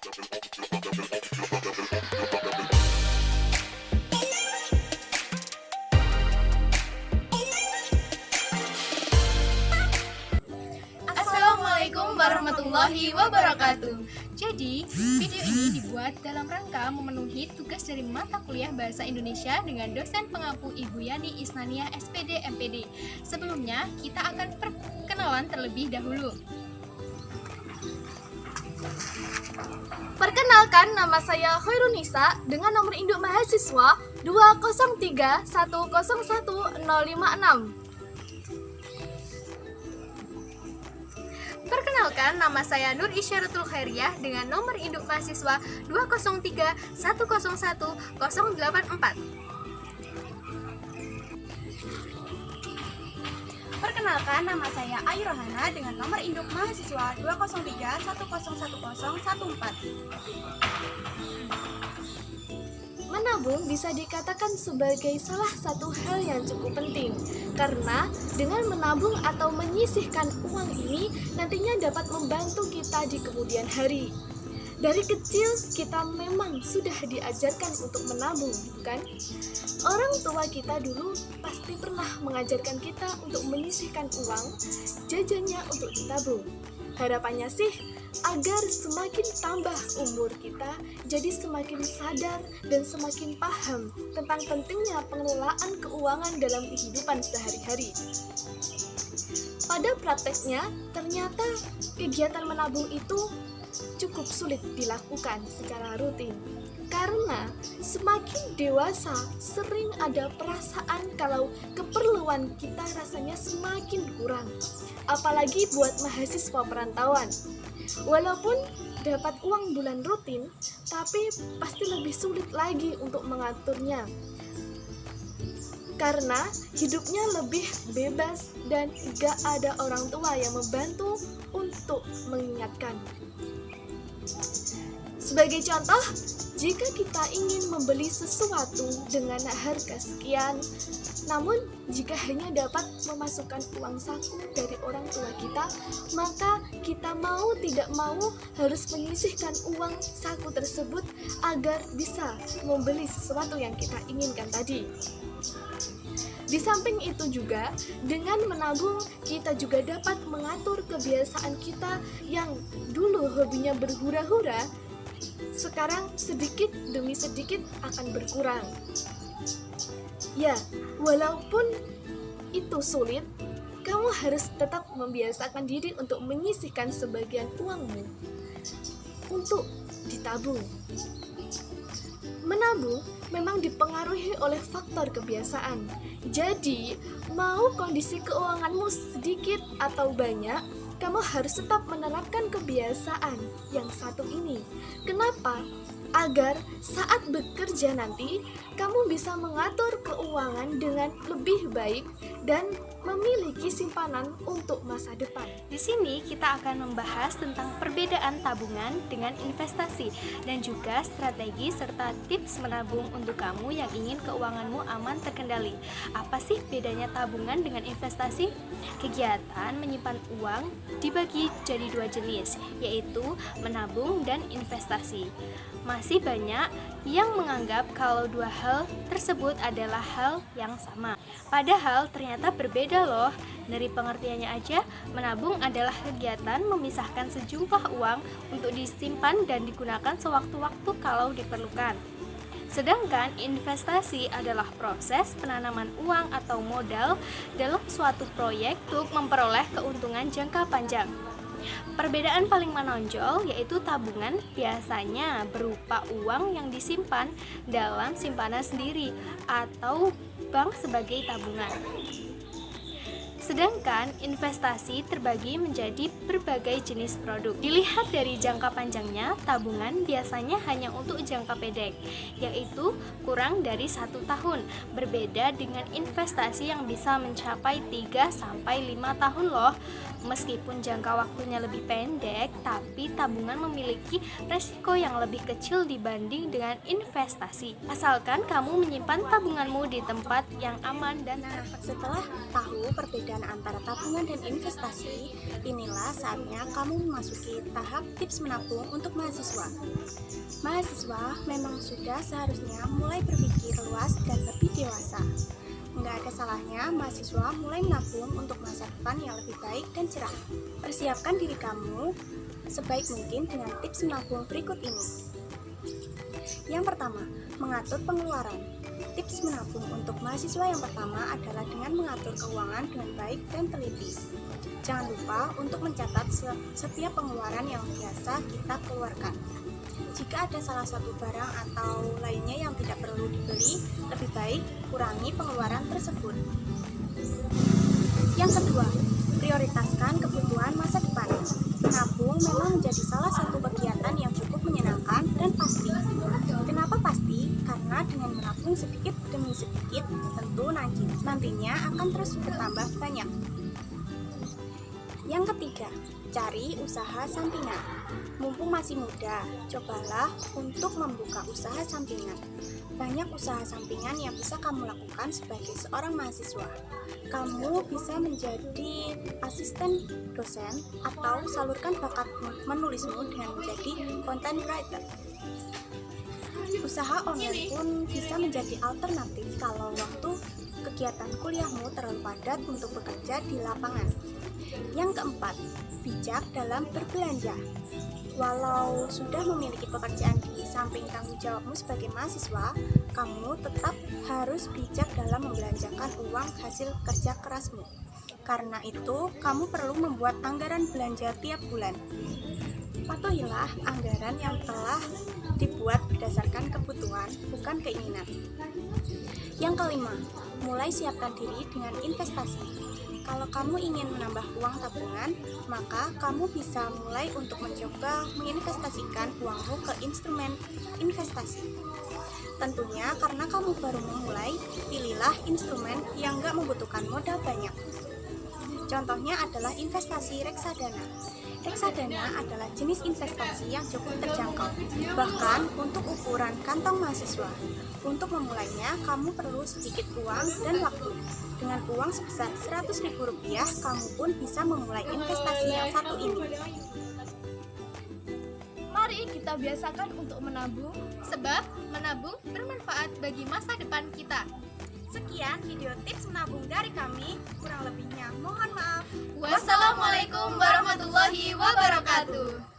Assalamualaikum warahmatullahi wabarakatuh. Jadi, video ini dibuat dalam rangka memenuhi tugas dari mata kuliah Bahasa Indonesia dengan dosen pengampu Ibu Yani Isnania SPD MPD. Sebelumnya, kita akan perkenalan terlebih dahulu. Perkenalkan, nama saya Khairunisa dengan nomor induk mahasiswa 203101056. Perkenalkan, nama saya Nur Isyaratul Khairiyah dengan nomor induk mahasiswa 203101084. Perkenalkan, nama saya Ayu Rohana dengan nomor induk mahasiswa 203101014. Menabung bisa dikatakan sebagai salah satu hal yang cukup penting, karena dengan menabung atau menyisihkan uang ini nantinya dapat membantu kita di kemudian hari. Dari kecil kita memang sudah diajarkan untuk menabung, bukan? Orang tua kita dulu pasti pernah mengajarkan kita untuk menyisihkan uang jajannya untuk ditabung. Harapannya sih agar semakin tambah umur kita, jadi semakin sadar dan semakin paham tentang pentingnya pengelolaan keuangan dalam kehidupan sehari-hari. Pada prakteknya, ternyata kegiatan menabung itu cukup sulit dilakukan secara rutin. Karena semakin dewasa, sering ada perasaan kalau keperluan kita rasanya semakin kurang. Apalagi buat mahasiswa perantauan. Walaupun dapat uang bulan rutin, tapi pasti lebih sulit lagi untuk mengaturnya. Karena hidupnya lebih bebas dan gak ada orang tua yang membantu untuk mengingatkan. Sebagai contoh, jika kita ingin membeli sesuatu dengan harga sekian, namun jika hanya dapat memasukkan uang saku dari orang tua kita, maka kita mau tidak mau harus menyisihkan uang saku tersebut agar bisa membeli sesuatu yang kita inginkan tadi. Di samping itu juga, dengan menabung, kita juga dapat mengatur kebiasaan kita yang dulu hobinya berhura-hura, sekarang sedikit demi sedikit akan berkurang. Ya, walaupun itu sulit, kamu harus tetap membiasakan diri untuk menyisihkan sebagian uangmu untuk ditabung. Menabung memang dipengaruhi oleh faktor kebiasaan. Jadi, mau kondisi keuanganmu sedikit atau banyak, kamu harus tetap menerapkan kebiasaan yang satu ini. Kenapa? Agar saat bekerja nanti, kamu bisa mengatur keuangan dengan lebih baik dan memiliki simpanan untuk masa depan. Di sini kita akan membahas tentang perbedaan tabungan dengan investasi dan juga strategi serta tips menabung untuk kamu yang ingin keuanganmu aman terkendali. Apa sih bedanya tabungan dengan investasi? Kegiatan menyimpan uang dibagi jadi dua jenis, yaitu menabung dan investasi. Masih banyak yang menganggap kalau dua hal tersebut adalah hal yang sama. Padahal ternyata berbeda loh. Dari pengertiannya aja, menabung adalah kegiatan memisahkan sejumlah uang untuk disimpan dan digunakan sewaktu-waktu kalau diperlukan. Sedangkan investasi adalah proses penanaman uang atau modal dalam suatu proyek untuk memperoleh keuntungan jangka panjang. Perbedaan paling menonjol yaitu tabungan biasanya berupa uang yang disimpan dalam simpanan sendiri atau bank sebagai tabungan. Sedangkan investasi terbagi menjadi berbagai jenis produk. Dilihat dari jangka panjangnya, tabungan biasanya hanya untuk jangka pendek, yaitu kurang dari 1 tahun. Berbeda dengan investasi yang bisa mencapai 3-5 tahun loh. Meskipun jangka waktunya lebih pendek, tapi tabungan memiliki resiko yang lebih kecil dibanding dengan investasi. Asalkan kamu menyimpan tabunganmu di tempat yang aman dan Setelah tahu perbedaan perbedaan antara tabungan dan investasi, inilah saatnya kamu memasuki tahap tips menabung untuk mahasiswa. Mahasiswa memang sudah seharusnya mulai berpikir luas dan lebih dewasa. Nggak ada salahnya mahasiswa mulai menabung untuk masa depan yang lebih baik dan cerah. Persiapkan diri kamu sebaik mungkin dengan tips menabung berikut ini. Yang pertama, mengatur pengeluaran. Tips menabung untuk mahasiswa yang pertama adalah dengan mengatur keuangan dengan baik dan teliti. Jangan lupa untuk mencatat setiap pengeluaran yang biasa kita keluarkan. Jika ada salah satu barang atau lainnya yang tidak perlu dibeli, lebih baik kurangi pengeluaran tersebut. Yang kedua, prioritaskan kebutuhan masa depan. Menabung memang menjadi salah satu kegiatan yang cukup menyenangkan dan pasti. Kenapa pasti? Karena dengan menabung sedikit demi sedikit, tentu nantinya akan terus bertambah banyak. Yang ketiga, cari usaha sampingan. Mumpung masih muda, cobalah untuk membuka usaha sampingan. Banyak usaha sampingan yang bisa kamu lakukan sebagai seorang mahasiswa. Kamu bisa menjadi asisten dosen atau salurkan bakat menulismu dengan menjadi content writer. Usaha online pun bisa menjadi alternatif kalau waktu kegiatan kuliahmu terlalu padat untuk bekerja di lapangan. Yang keempat, bijak dalam berbelanja. Walau sudah memiliki pekerjaan di samping tanggung jawabmu sebagai mahasiswa, kamu tetap harus bijak dalam membelanjakan uang hasil kerja kerasmu. Karena itu, kamu perlu membuat anggaran belanja tiap bulan. Patuhilah anggaran yang telah dibuat berdasarkan kebutuhan, bukan keinginan. Yang kelima, mulai siapkan diri dengan investasi. Kalau kamu ingin menambah uang tabungan, maka kamu bisa mulai untuk mencoba menginvestasikan uangmu ke instrumen investasi. Tentunya karena kamu baru memulai, pilihlah instrumen yang nggak membutuhkan modal banyak. Contohnya adalah investasi reksadana. Reksadana adalah jenis investasi yang cukup terjangkau, bahkan untuk ukuran kantong mahasiswa. Untuk memulainya, kamu perlu sedikit uang dan waktu. Dengan uang sebesar Rp100.000, kamu pun bisa memulai investasi yang satu ini. Mari kita biasakan untuk menabung, Sebab menabung bermanfaat bagi masa depan kita. Sekian video tips menabung dari kami, kurang lebihnya mohon maaf. Wassalamualaikum warahmatullahi wabarakatuh.